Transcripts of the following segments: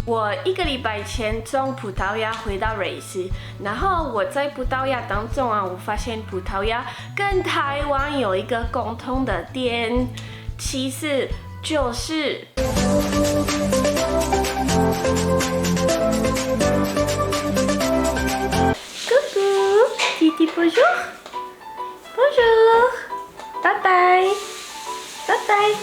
我1个礼拜前从葡萄牙回到瑞士，然后我在葡萄牙当中啊，我发现葡萄牙跟台湾有一个共同的点，其实就是Coucou, Titi bonjour, bonjour, bye bye, bye bye.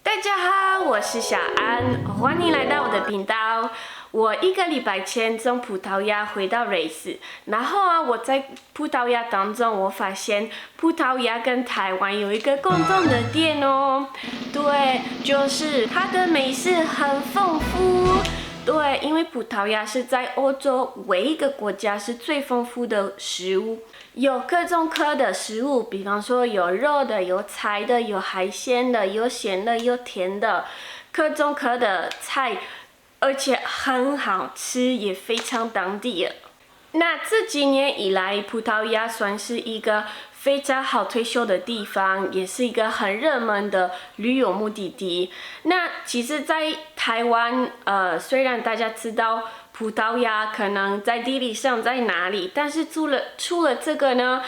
大家好，我是小安，欢迎来到我的频道。我1个礼拜前从葡萄牙回到瑞士，然后啊，我在葡萄牙当中，我发现葡萄牙跟台湾有一个共同的点哦，对，就是它的美食很丰富。对，因为葡萄牙是在欧洲唯一一个国家是最丰富的食物，有各种各的食物，比方说有肉的、有菜的、有海鲜的、有咸的、有甜的，各种各的菜，而且很好吃，也非常当地。那这几年以来，葡萄牙算是一个非常好退休的地方，也是一个很热门的旅游目的地。那其实，在台湾，虽然大家知道葡萄牙可能在地理上在哪里，但是除了这个呢，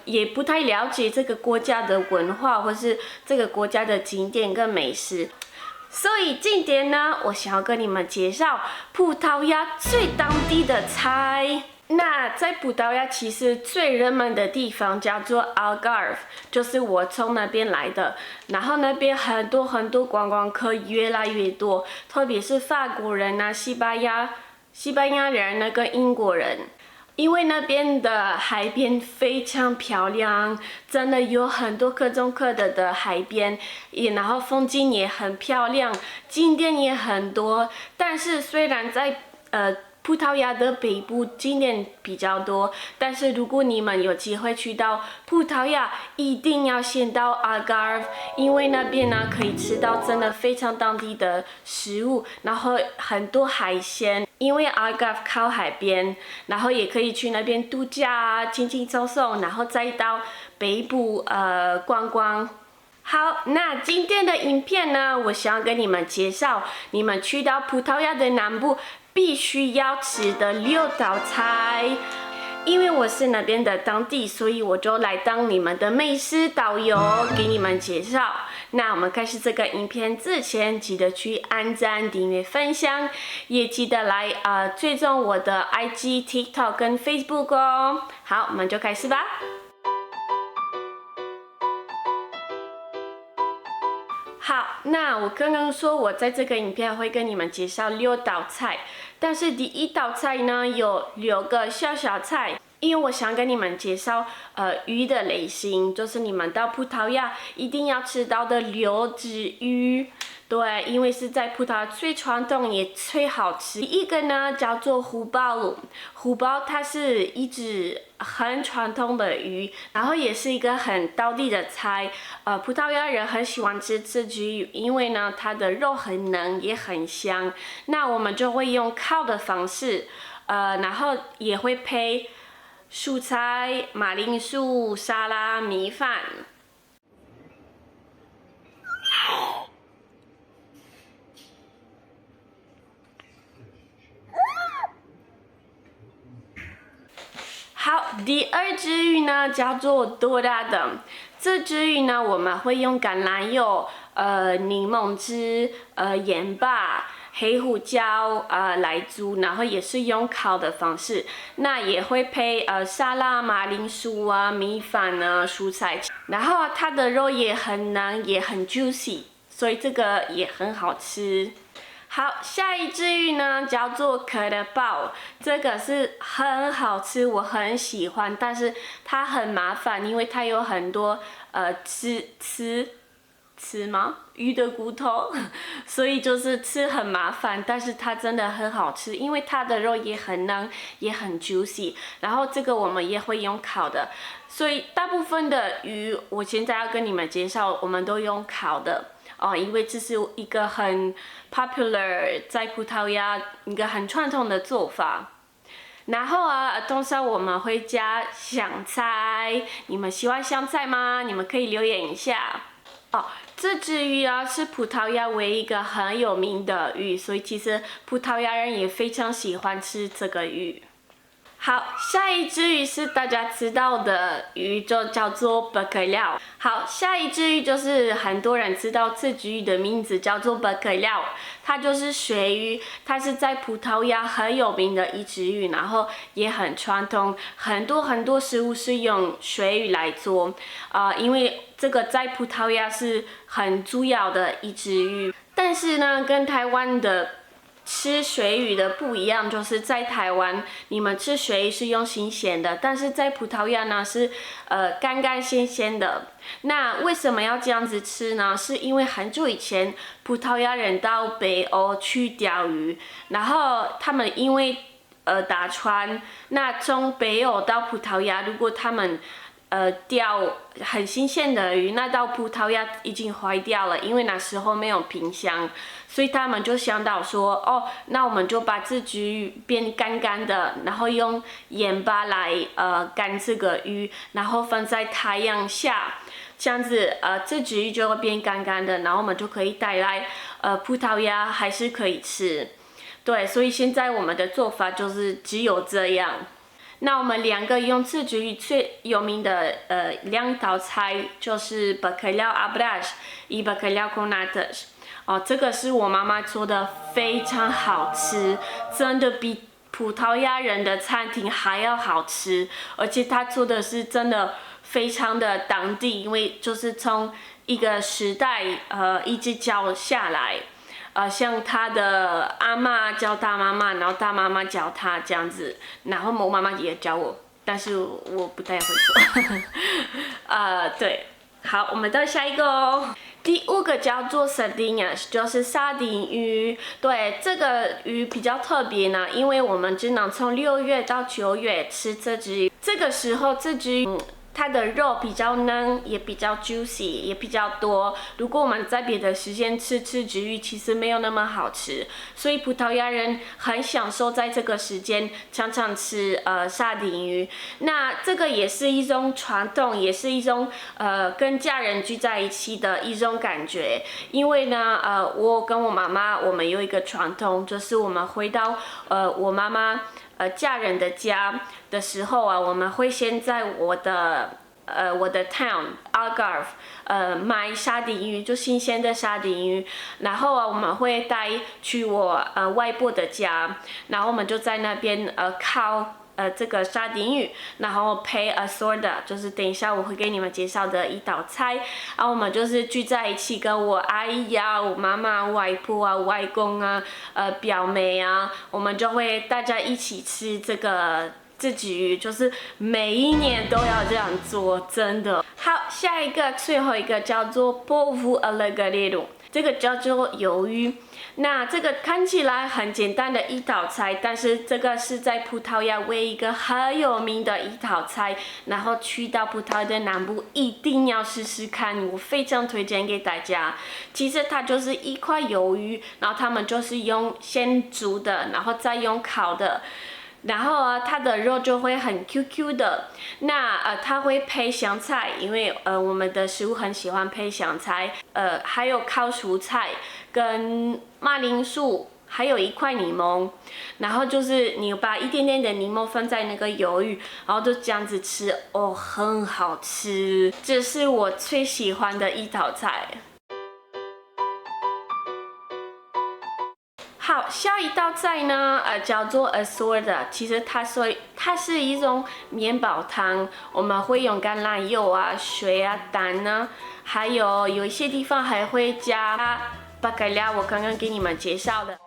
也不太了解这个国家的文化，或是这个国家的景点跟美食。所以今天呢，我想要跟你们介绍葡萄牙最当地的菜。那在葡萄牙其实最热门的地方叫做 Algarve， 就是我从那边来的。然后那边很多观光客越来越多，特别是法国人啊、西班牙人那个英国人。因为那边的海边非常漂亮，真的有很多各种各的海边，然后风景也很漂亮，景点也很多。但是虽然在葡萄牙的北部景点比较多，但是如果你们有机会去到葡萄牙，一定要先到 Algarve， 因为那边呢可以吃到真的非常当地的食物，然后很多海鲜。因为 Algarve 靠海边，然后也可以去那边度假啊，轻轻松松，然后再到北部观光。好，那今天的影片呢，我想要跟你们介绍，你们去到葡萄牙的南部必须要吃的6道菜。因为我是那边的当地，所以我就来当你们的美食导游，给你们介绍。那我们开始这个影片之前，记得去按赞、订阅、分享，也记得来追踪我的 IG、TikTok 跟 Facebook 哦。好，我们就开始吧。好，那我刚刚说我在这个影片会跟你们介绍6道菜，但是第1道菜呢有6个小菜，因为我想跟你们介绍鱼的类型，就是你们到葡萄牙一定要吃到的流质鱼。对，因为是在葡萄牙最传统也最好吃。第一个呢叫做虎鲍，虎鲍它是一只很传统的鱼，然后也是一个很道地的菜。葡萄牙人很喜欢吃这只鱼，因为呢它的肉很嫩也很香。那我们就会用烤的方式，然后也会配蔬菜、马铃薯、沙拉、米饭。好，第2只鱼呢叫做 Dourada， 这只鱼呢我们会用橄榄油、柠檬汁、盐巴、黑胡椒来煮，然后也是用烤的方式。那也会配沙拉、马铃薯啊、米饭啊、蔬菜，然后它的肉也很嫩，也很 juicy， 所以这个也很好吃。好，下一只鱼呢叫做可乐鲍，这个是很好吃，我很喜欢，但是它很麻烦，因为它有很多吃吗？鱼的骨头，所以就是吃很麻烦，但是它真的很好吃，因为它的肉也很嫩，也很 juicy。然后这个我们也会用烤的，所以大部分的鱼，我现在要跟你们介绍，我们都用烤的。因为这是一个很 popular 在葡萄牙一个很传统的做法。然后通常我们会加香菜，你们喜欢香菜吗？你们可以留言一下。这只鱼啊是葡萄牙唯一一个很有名的鱼，所以其实葡萄牙人也非常喜欢吃这个鱼。好，下一只鱼是大家知道的鱼，就叫做 bacalhau。好，下一只鱼就是很多人知道这只鱼的名字叫做 bacalhau，它就是鳕鱼，它是在葡萄牙很有名的一只鱼，然后也很传统，很多食物是用鳕鱼来做，因为这个在葡萄牙是很主要的一只鱼，但是呢，跟台湾的吃鳕鱼的不一样，就是在台湾你们吃鳕鱼是用新鲜的，但是在葡萄牙呢是干鲜鲜的。那为什么要这样子吃呢？是因为很久以前葡萄牙人到北欧去钓鱼，然后他们因为打船，那从北欧到葡萄牙，如果他们钓很新鲜的鱼，那到葡萄牙已经坏掉了，因为那时候没有冰箱，所以他们就想到说，那我们就把这只鱼变干的，然后用盐巴来干这个鱼，然后放在太阳下，这样子这只鱼就会变干的，然后我们就可以带来葡萄牙还是可以吃。对，所以现在我们的做法就是只有这样。那我们两个用这只鱼最有名的两道菜就是 bacalhau à Brás 与 bacalhau com natas。这个是我妈妈做的，非常好吃，真的比葡萄牙人的餐厅还要好吃，而且她做的是真的非常的当地，因为就是从一个时代一直教下来。像他的阿嬷教大妈妈，然后大妈妈教他这样子，然后我妈妈也教我，但是我不太会做。对，好，我们到下一个哦。第5个叫做 sardinhas， 就是沙丁鱼。对，这个鱼比较特别呢，因为我们只能从6月到9月吃这只鱼，这个时候这只鱼它的肉比较嫩，也比较 juicy， 也比较多。如果我们在别的时间吃这只鱼，其实没有那么好吃。所以葡萄牙人很享受在这个时间常常吃沙丁鱼。那这个也是一种传统，也是一种跟家人聚在一起的一种感觉。因为呢，我跟我妈妈，我们有一个传统，就是我们回到我妈妈家人的家的时候啊，我们会先在我的 town Algarve 买沙丁鱼，就新鲜的沙丁鱼，然后我们会带去我外婆的家，然后我们就在那边烤这个沙丁鱼，然后配sorda， 就是等一下我会给你们介绍的一道菜。然后我们就是聚在一起，跟我阿姨啊、我妈妈、外婆啊、外公啊、表妹啊，我们就会大家一起吃这只鱼，就是每一年都要这样做，真的。好，下一个最后一个叫做 polvo alagareiro， 这个叫做鱿鱼。那这个看起来很简单的一道菜，但是这个是在葡萄牙唯一一个很有名的一道菜，然后去到葡萄牙的南部一定要试试看，我非常推荐给大家。其实它就是一块鱿鱼，然后他们就是用先煮的，然后再用烤的。然后它的肉就会很 QQ 的，那它会配香菜，因为我们的食物很喜欢配香菜，还有烤蔬菜跟马铃薯，还有一块柠檬，然后就是你把一点点的柠檬放在那个鱿鱼，然后就这样子吃，很好吃，这是我最喜欢的一道菜。好，下一道菜呢，叫做 a sorda， 其实它是一种面包汤，我们会用橄榄油啊、水啊、蛋啊，还有一些地方还会加bacalhau，我刚刚给你们介绍的。